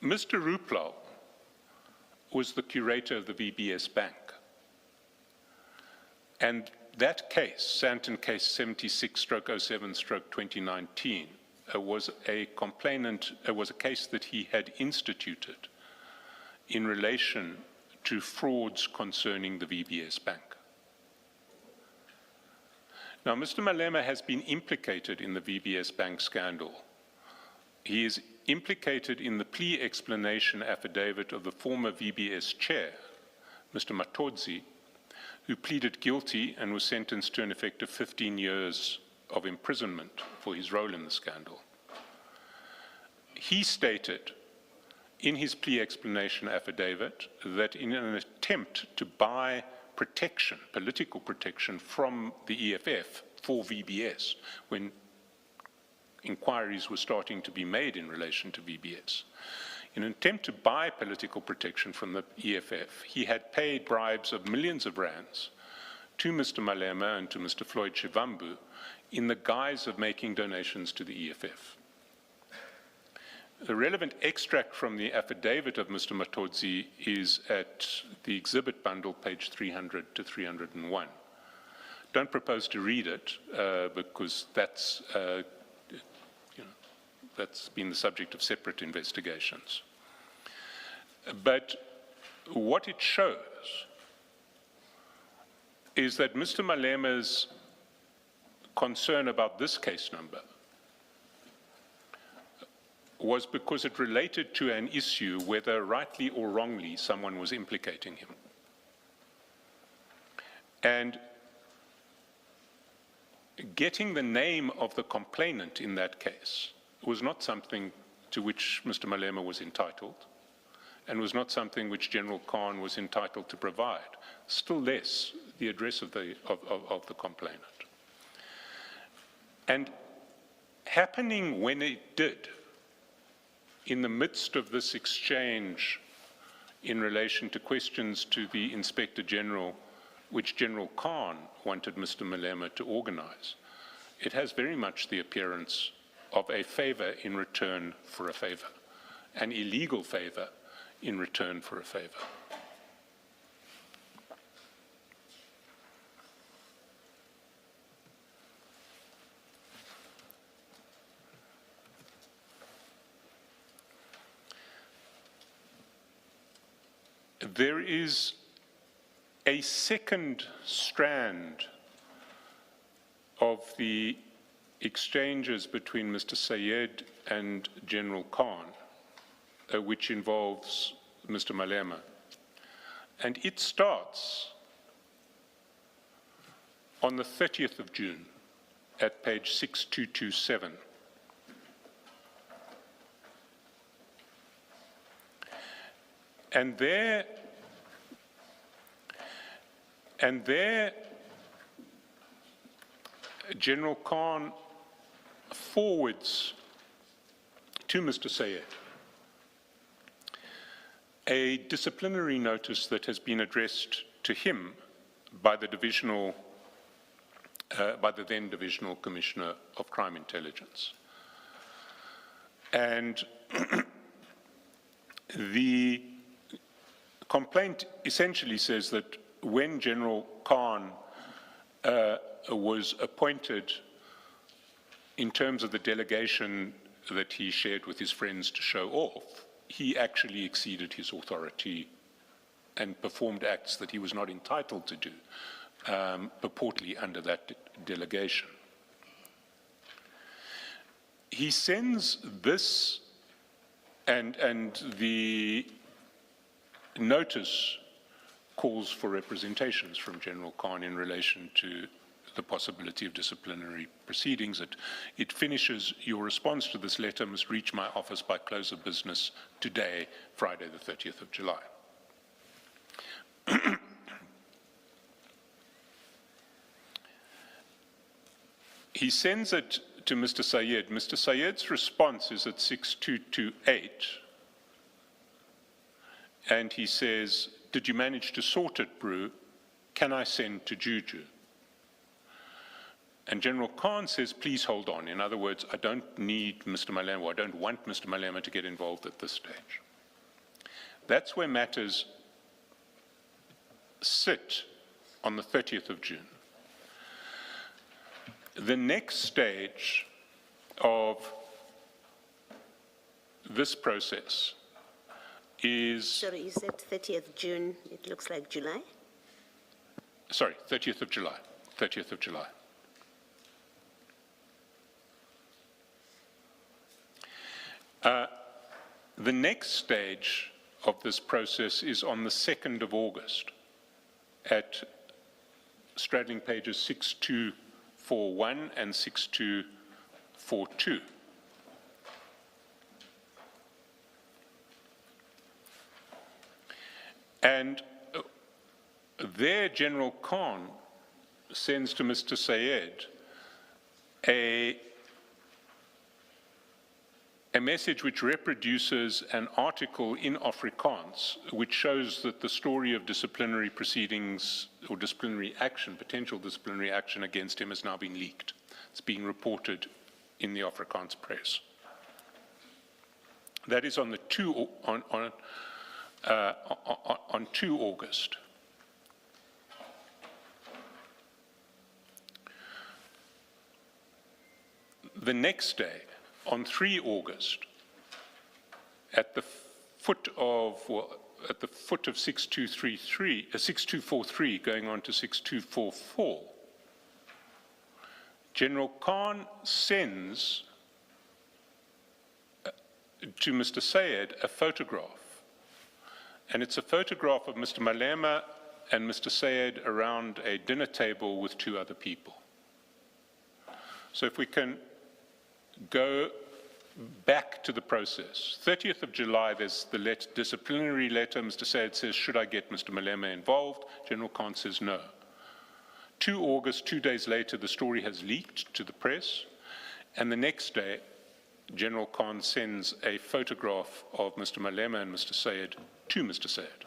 Mr. Ruplal was the curator of the VBS Bank. And that case, Santon case 76/07/2019, was a case that he had instituted in relation to frauds concerning the VBS Bank. Now, Mr. Malema has been implicated in the VBS Bank scandal. He is implicated in the plea explanation affidavit of the former VBS chair, Mr. Matodzi, who pleaded guilty and was sentenced to an effective 15 years of imprisonment for his role in the scandal. He stated in his plea explanation affidavit that in an attempt to buy protection, political protection from the EFF for VBS, when inquiries were starting to be made in relation to VBS, in an attempt to buy political protection from the EFF, he had paid bribes of millions of rands to Mr. Malema and to Mr. Floyd Shivambu in the guise of making donations to the EFF. The relevant extract from the affidavit of Mr. Matodzi is at the exhibit bundle, page 300 to 301. Don't propose to read it because that's been the subject of separate investigations. But what it shows is that Mr. Malema's concern about this case number was because it related to an issue whether rightly or wrongly someone was implicating him. And getting the name of the complainant in that case was not something to which Mr. Malema was entitled, and was not something which General Commn was entitled to provide, still less the address of the complainant. And happening when it did, in the midst of this exchange in relation to questions to the Inspector General, which General Commn wanted Mr. Malema to organize, it has very much the appearance of a favor in return for a favor, an illegal favor in return for a favor. There is a second strand of the exchanges between Mr. Sayed and General Commn, which involves Mr. Malema. And it starts on the 30th of June at page 6227. And there, General Commn forwards to Mr. Sayed a disciplinary notice that has been addressed to him by the then Divisional Commissioner of Crime Intelligence. And the complaint essentially says that when General Commn was appointed in terms of the delegation that he shared with his friends to show off, he actually exceeded his authority and performed acts that he was not entitled to do, purportedly under that delegation. He sends this, and the notice calls for representations from General Commn in relation to the possibility of disciplinary proceedings. It finishes, your response to this letter must reach my office by close of business today, Friday the 30th of July. He sends it to Mr. Sayed. Mr. Sayed's response is at 6228, and he says, "Did you manage to sort it, Brew? Can I send to Juju?" And General Commn says, "Please hold on." In other words, I don't need Mr. Malema, I don't want Mr. Malema to get involved at this stage. That's where matters sit on the 30th of June. The next stage of this process is... Sorry, you said 30th June, it looks like July? Sorry, 30th of July, 30th of July. The next stage of this process is on the 2nd of August at straddling pages 6241 and 6242. And there General Commn sends to Mr. Sayed a message which reproduces an article in Afrikaans which shows that the story of disciplinary proceedings or disciplinary action, potential disciplinary action against him has now been leaked. It's being reported in the Afrikaans press. That is on the 2 August. The next day, on 3 August, at the foot of 6243, going on to 6244, General Commn sends to Mr. Sayed a photograph. And it's a photograph of Mr. Malema and Mr. Sayed around a dinner table with 2 other people. So if we can go back to the process. 30th of July, there's the disciplinary letter. Mr. Sayed says, should I get Mr. Malema involved? General Commn says no. 2 August, 2 days later, the story has leaked to the press. And the next day, General Commn sends a photograph of Mr. Malema and Mr. Sayed to Mr. Sayed.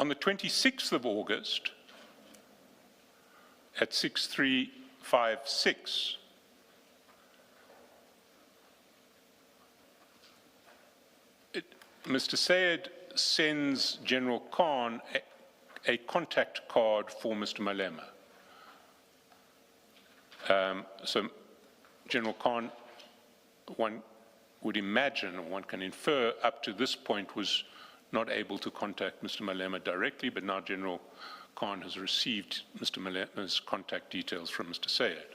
On the 26th of August, at 6356, Mr. Sayed sends General Commn a contact card for Mr. Malema. So General Commn, one would imagine, or one can infer, up to this point was not able to contact Mr. Malema directly, but now General Commn has received Mr. Malema's contact details from Mr. Sayed.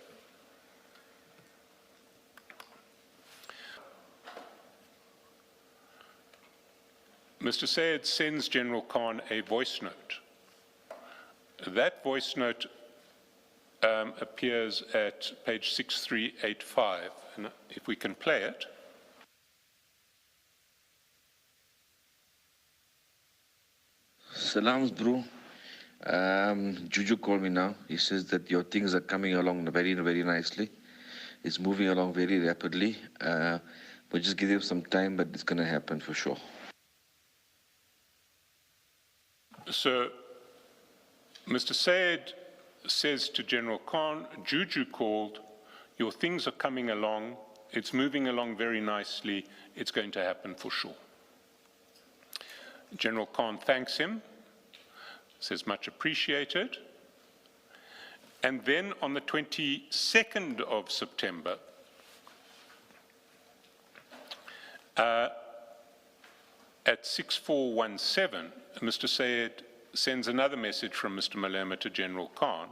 Mr. Sayed sends General Commn a voice note. That voice note appears at page 6385, and if we can play it. Salams, bro. Juju called me now. He says that your things are coming along very, very nicely. It's moving along very rapidly. But just give them some time, but it's going to happen for sure. So, Mr. Sayed says to General Commn, Juju called, your things are coming along, it's moving along very nicely, it's going to happen for sure. General Commn thanks him, says much appreciated, and then on the 22nd of September, at 6417, Mr. Sayed sends another message from Mr. Malema to General Commn,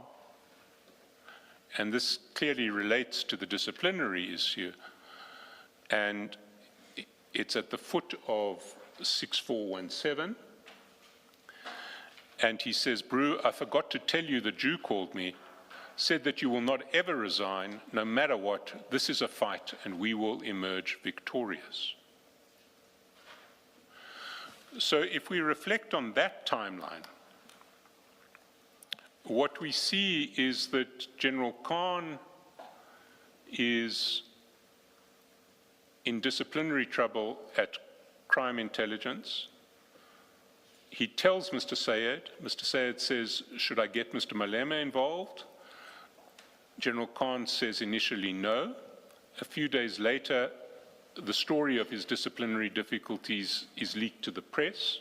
and this clearly relates to the disciplinary issue, and it's at the foot of 6417, and he says, Brew, I forgot to tell you the Jew called me, said that you will not ever resign, no matter what, this is a fight, and we will emerge victorious. So if we reflect on that timeline, what we see is that General Commn is in disciplinary trouble at crime intelligence. He tells Mr. Sayed says, should I get Mr. Malema involved? General Commn says initially no. A few days later, the story of his disciplinary difficulties is leaked to the press,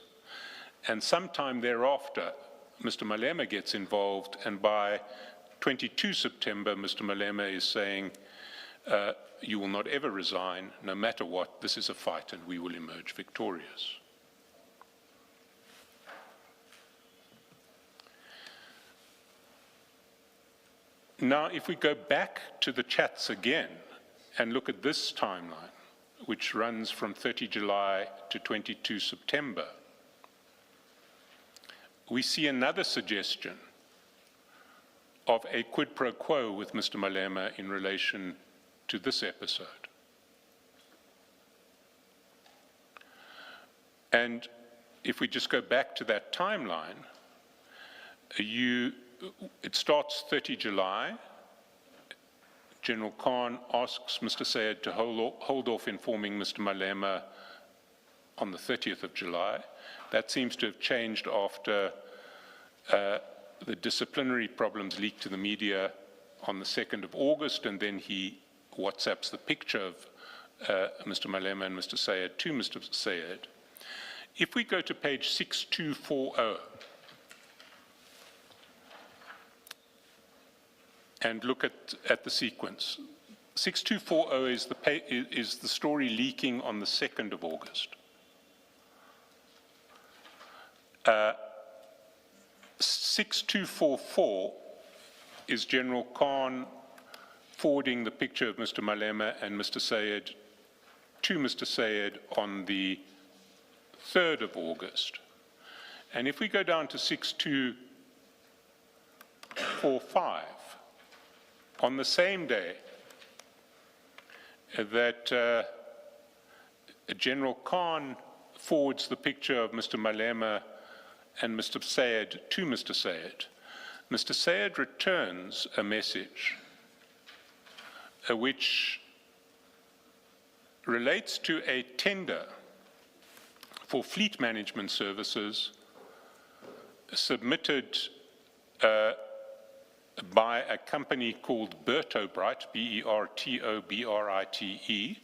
and sometime thereafter, Mr. Malema gets involved, and by 22 September, Mr. Malema is saying, you will not ever resign, no matter what, this is a fight and we will emerge victorious. Now, if we go back to the chats again and look at this timeline, which runs from 30 July to 22 September, we see another suggestion of a quid pro quo with Mr. Malema in relation to this episode. And if we just go back to that timeline, it starts 30 July. General Commn asks Mr. Sayed to hold off informing Mr. Malema on the 30th of July. That seems to have changed after the disciplinary problems leaked to the media on the 2nd of August, and then he WhatsApps the picture of Mr. Malema and Mr. Sayed to Mr. Sayed. If we go to page 6240 and look at the sequence, 6240 is the story leaking on the 2nd of August. 6244 is General Commn forwarding the picture of Mr. Malema and Mr. Sayed to Mr. Sayed on the 3rd of August. And if we go down to 6245, on the same day that General Commn forwards the picture of Mr. Malema and Mr. Sayed to Mr. Sayed, Mr. Sayed returns a message which relates to a tender for fleet management services submitted by a company called Bertobrite, B-E-R-T-O-B-R-I-T-E,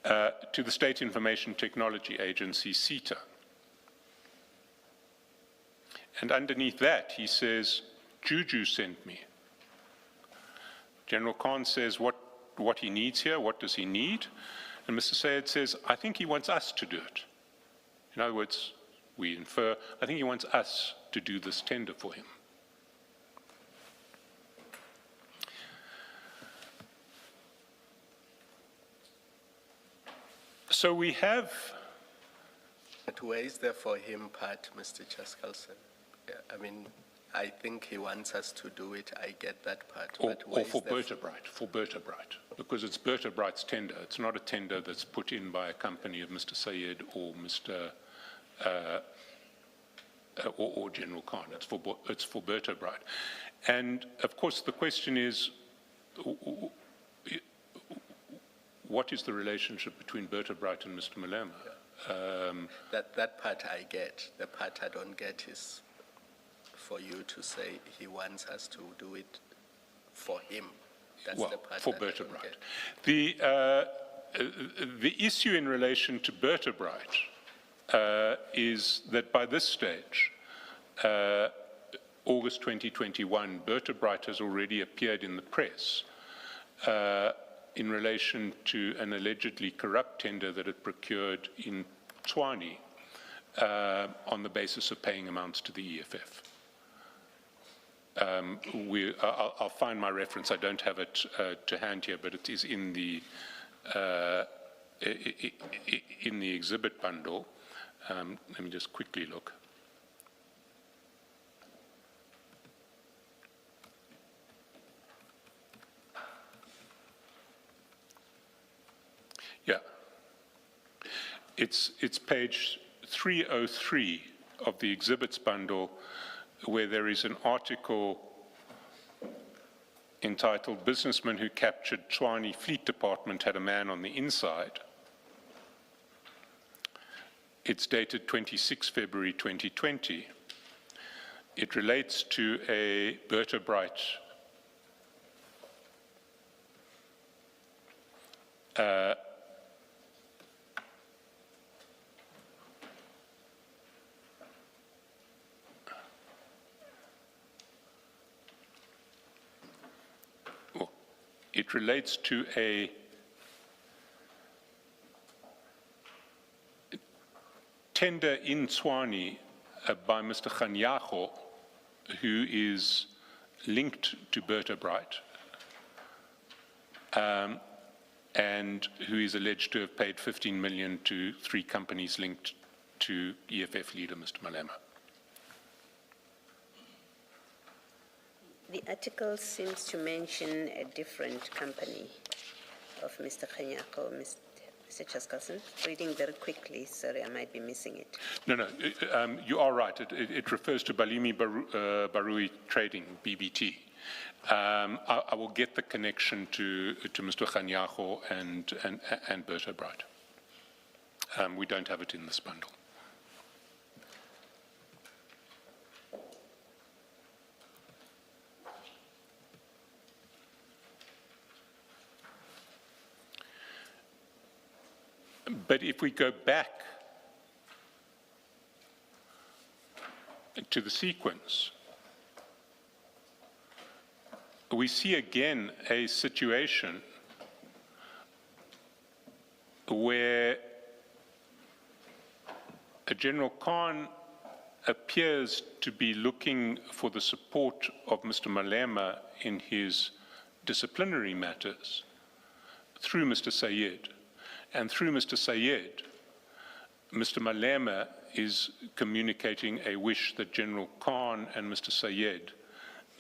to the State Information Technology Agency, SITA. And underneath that, he says, Juju sent me. General Commn says what he needs here, what does he need? And Mr. Sayed says, I think he wants us to do it. In other words, we infer, I think he wants us to do this tender for him. So we have... But where is the for him part, Mr. Chaskalson? Yeah, I mean, I think he wants us to do it, I get that part. Or for Bertobrite, because it's Bertobrite's tender. It's not a tender that's put in by a company of Mr. Sayed or Mr. Or General Commn. It's for Bertobrite. And of course the question is, what is the relationship between Bertobrite and Mr. Malema? That part I get. The part I don't get is for you to say he wants us to do it for him. That's the part for Bertobrite. The issue in relation to Bertobrite is that by this stage, August 2021, Bertobrite has already appeared in the press in relation to an allegedly corrupt tender that it procured in Tshwane on the basis of paying amounts to the EFF. I'll find my reference. I don't have it to hand here, but it is in the exhibit bundle. Let me just quickly look. Yeah, it's page 303 of the exhibits bundle, where there is an article entitled "Businessman Who Captured Tshwane Fleet Department Had a Man on the Inside." It's dated 26 February 2020. It relates to a Bertobrite It relates to a tender in Tswane by Mr. Kganyago, who is linked to Berta Bright, and who is alleged to have paid 15 million to 3 companies linked to EFF leader Mr. Malema. The article seems to mention a different company of Mr. Kganyago, Mr. Chaskalson. Reading very quickly, sorry, I might be missing it. No, you are right. It refers to Balimi Barui Trading, BBT. I will get the connection to Mr. Kganyago and Berta Bright. We don't have it in this bundle. But if we go back to the sequence, we see again a situation where General Commn appears to be looking for the support of Mr. Malema in his disciplinary matters through Mr. Sayed. And through Mr. Sayed, Mr. Malema is communicating a wish that General Commn and Mr. Sayed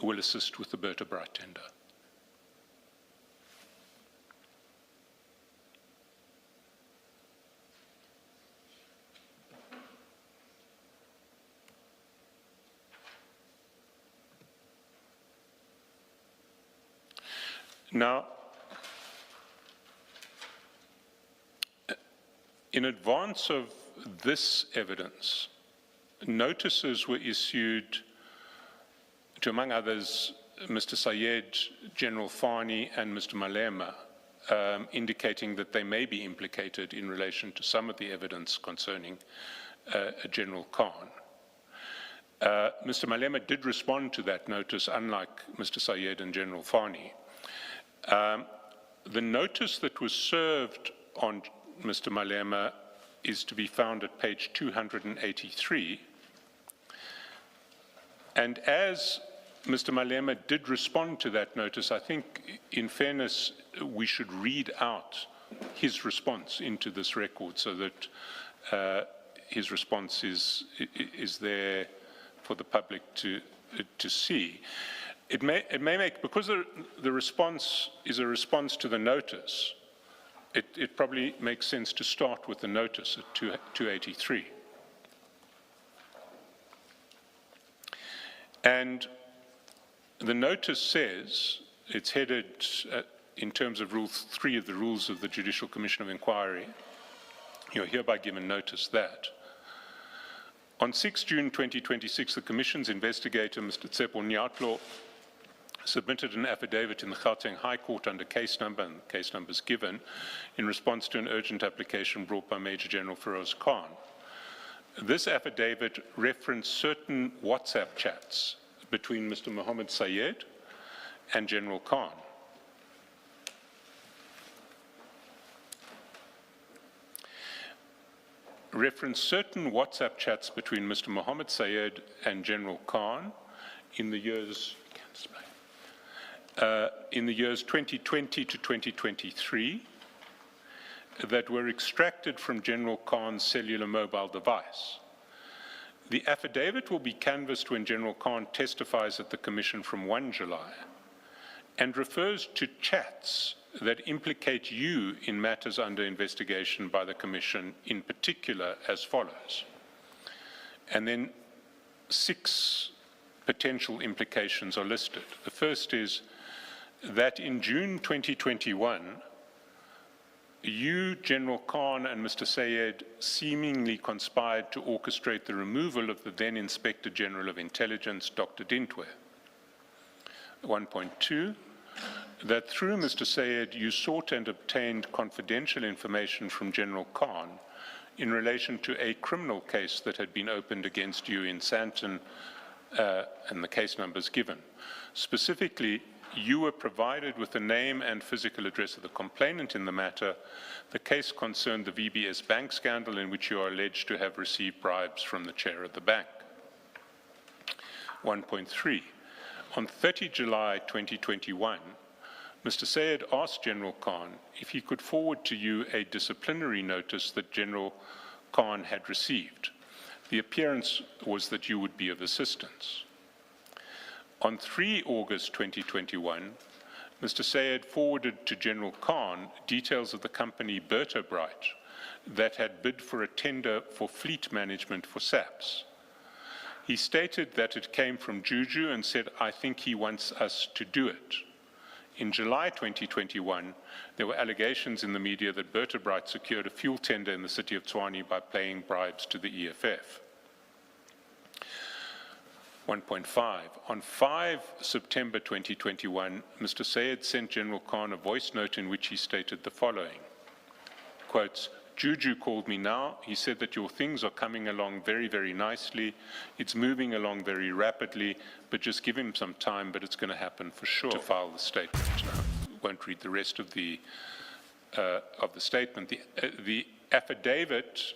will assist with the Berta Bright tender. Now, in advance of this evidence, notices were issued to, among others, Mr. Sayed, General Fani, and Mr. Malema, indicating that they may be implicated in relation to some of the evidence concerning General Commn. Mr. Malema did respond to that notice, unlike Mr. Sayed and General Fani. The notice that was served on Mr. Malema is to be found at page 283. And as Mr. Malema did respond to that notice, I think, in fairness, we should read out his response into this record so that his response is there for the public to see. It may make, because the response is a response to the notice, it probably makes sense to start with the notice at 283. And the notice says, it's headed in terms of Rule 3 of the Rules of the Judicial Commission of Inquiry, you're hereby given notice that on 6 June 2026, the Commission's investigator, Mr. Tsepo Nyatlo, submitted an affidavit in the Gauteng High Court under case number, and the case numbers given, in response to an urgent application brought by Major General Feroz Khan. This affidavit referenced certain WhatsApp chats between Mr. Mohammed Sayed and General Khan. Referenced certain WhatsApp chats between Mr. Mohammed Sayed and General Khan in the years 2020 to 2023 that were extracted from General Khan's cellular mobile device. The affidavit will be canvassed when General Khan testifies at the Commission from 1 July and refers to chats that implicate you in matters under investigation by the Commission, in particular as follows. And then 6 potential implications are listed. The first is that in June 2021, you, General Khan, and Mr. Sayed seemingly conspired to orchestrate the removal of the then Inspector General of Intelligence, Dr. Dintwe. 1.2, that through Mr. Sayed, you sought and obtained confidential information from General Khan in relation to a criminal case that had been opened against you in Sandton, and the case numbers given. Specifically, you were provided with the name and physical address of the complainant in the matter. The case concerned the VBS bank scandal in which you are alleged to have received bribes from the chair of the bank. 1.3. On 30 July 2021, Mr. Sayed asked General Commn if he could forward to you a disciplinary notice that General Commn had received. The appearance was that you would be of assistance. On 3 August 2021, Mr. Sayed forwarded to General Commn details of the company Bertobright that had bid for a tender for fleet management for SAPS. He stated that it came from Juju and said, "I think he wants us to do it." In July 2021, there were allegations in the media that Bertobright secured a fuel tender in the city of Tshwane by paying bribes to the EFF. 1.5. On 5 September 2021, Mr. Sayed sent General Commn a voice note in which he stated the following, quotes, "Juju called me now. He said that your things are coming along very, very nicely. It's moving along very rapidly, but just give him some time, but it's going to happen for sure." To file the statement. Won't read the rest of the statement. The affidavit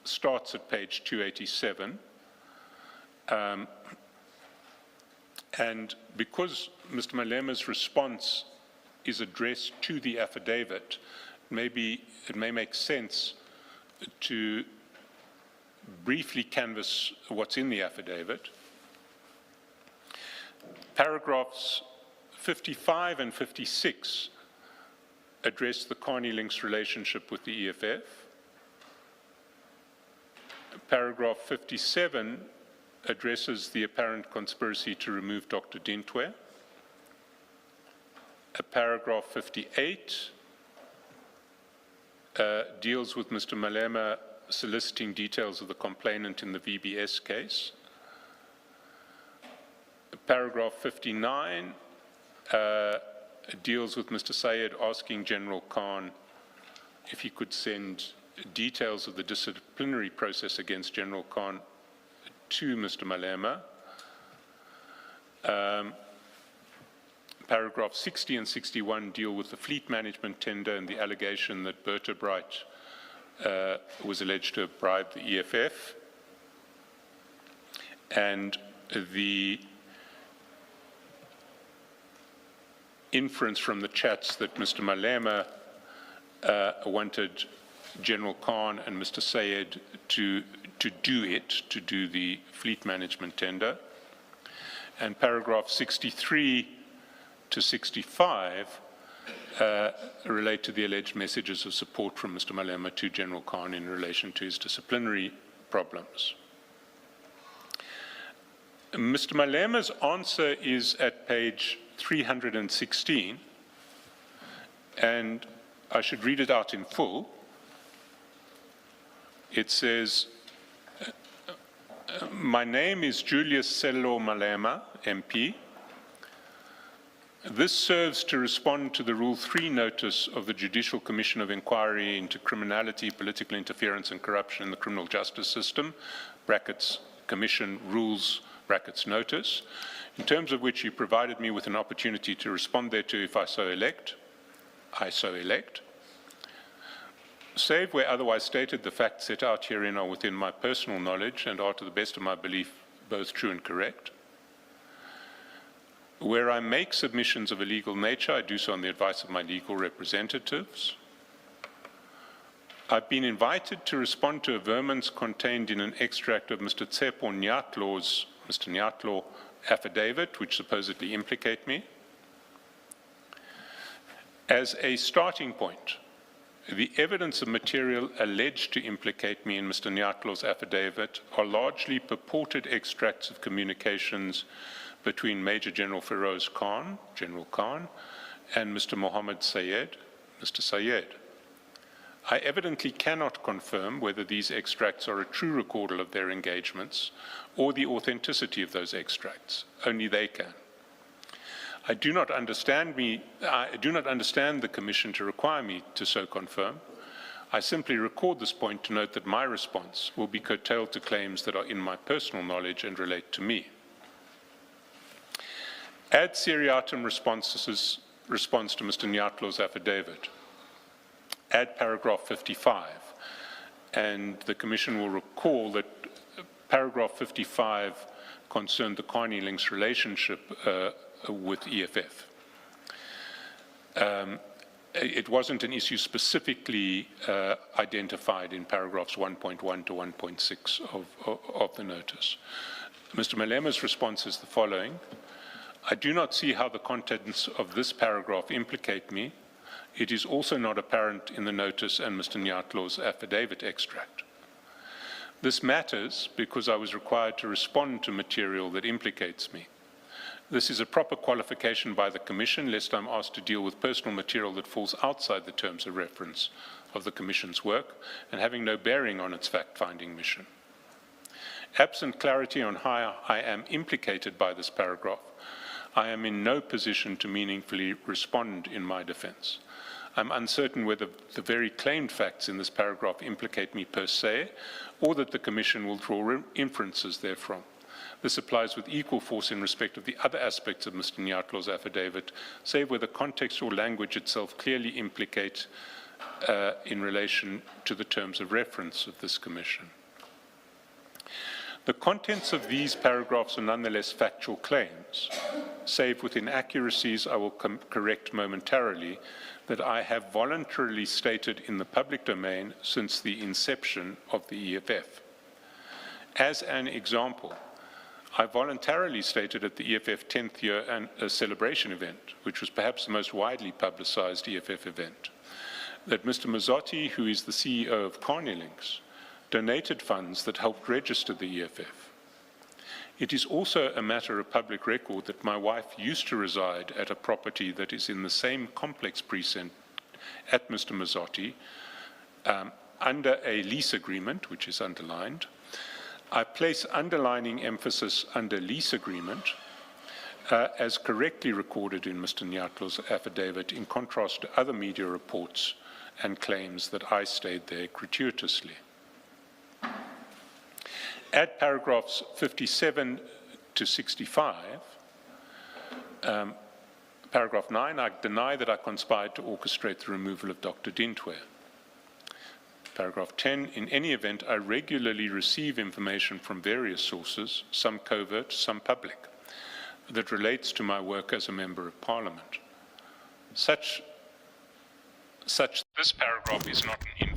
starts at page 287. And because Mr. Malema's response is addressed to the affidavit, maybe it may make sense to briefly canvass what's in the affidavit. Paragraphs 55 and 56 address the Carney Links relationship with the EFF. Paragraph 57 addresses the apparent conspiracy to remove Dr. Dintwe. Paragraph 58 deals with Mr. Malema soliciting details of the complainant in the VBS case. Paragraph 59 deals with Mr. Sayed asking General Commn if he could send details of the disciplinary process against General Commn to Mr. Malema. Paragraph 60 and 61 deal with the fleet management tender and the allegation that Bertobright was alleged to have bribed the EFF. And the inference from the chats that Mr. Malema wanted General Commn and Mr. Sayed to do the fleet management tender. And paragraph 63 to 65 relate to the alleged messages of support from Mr. Malema to General Commn in relation to his disciplinary problems. Mr. Malema's answer is at page 316, and I should read it out in full. It says, "My name is Julius Malema, MP. This serves to respond to the Rule 3 notice of the Judicial Commission of Inquiry into Criminality, Political Interference and Corruption in the Criminal Justice System, brackets Commission Rules, brackets Notice, in terms of which you provided me with an opportunity to respond thereto if I so elect. I so elect. Save where otherwise stated, the facts set out herein are within my personal knowledge and are to the best of my belief both true and correct. Where I make submissions of a legal nature, I do so on the advice of my legal representatives. I've been invited to respond to a vermins contained in an extract of Mr. Tsepo Nyatlo's, Mr. Nyatlo, affidavit, which supposedly implicate me. As a starting point, the evidence of material alleged to implicate me in Mr. Nyatlo's affidavit are largely purported extracts of communications between Major General Feroz Khan, General Khan, and Mr. Mohammed Sayed, Mr. Sayed. I evidently cannot confirm whether these extracts are a true recordal of their engagements or the authenticity of those extracts. Only they can. I do not understand the Commission to require me to so confirm. I simply record this point to note that my response will be curtailed to claims that are in my personal knowledge and relate to me. Add seriatim response to Mr. Nyatlo's affidavit. Add paragraph 55. And the Commission will recall that paragraph 55 concerned the Carney Links relationship with EFF. It wasn't an issue specifically identified in paragraphs 1.1 to 1.6 of the notice. Mr. Malema's response is the following. I do not see how the contents of this paragraph implicate me. It is also not apparent in the notice and Mr. Nyatlo's affidavit extract. This matters because I was required to respond to material that implicates me. This is a proper qualification by the Commission, lest I'm asked to deal with personal material that falls outside the terms of reference of the Commission's work and having no bearing on its fact-finding mission. Absent clarity on how I am implicated by this paragraph, I am in no position to meaningfully respond in my defense. I'm uncertain whether the very claimed facts in this paragraph implicate me per se, or that the Commission will draw inferences therefrom. This applies with equal force in respect of the other aspects of Mr. Nyatlo's affidavit, save where the context or language itself clearly implicate in relation to the terms of reference of this Commission. The contents of these paragraphs are nonetheless factual claims, save with inaccuracies I will correct momentarily that I have voluntarily stated in the public domain since the inception of the EFF. As an example, I voluntarily stated at the EFF 10th year celebration event, which was perhaps the most widely publicized EFF event, that Mr. Mazzotti, who is the CEO of Carney Links, donated funds that helped register the EFF. It is also a matter of public record that my wife used to reside at a property that is in the same complex precinct at Mr. Mazzotti under a lease agreement, which is underlined. I place underlining emphasis under lease agreement as correctly recorded in Mr. Nyatlo's affidavit, in contrast to other media reports and claims that I stayed there gratuitously. Add paragraphs 57 to 65. Paragraph 9, I deny that I conspired to orchestrate the removal of Dr. Dintwe. Paragraph 10, in any event, I regularly receive information from various sources, some covert, some public, that relates to my work as a Member of Parliament. This paragraph is not an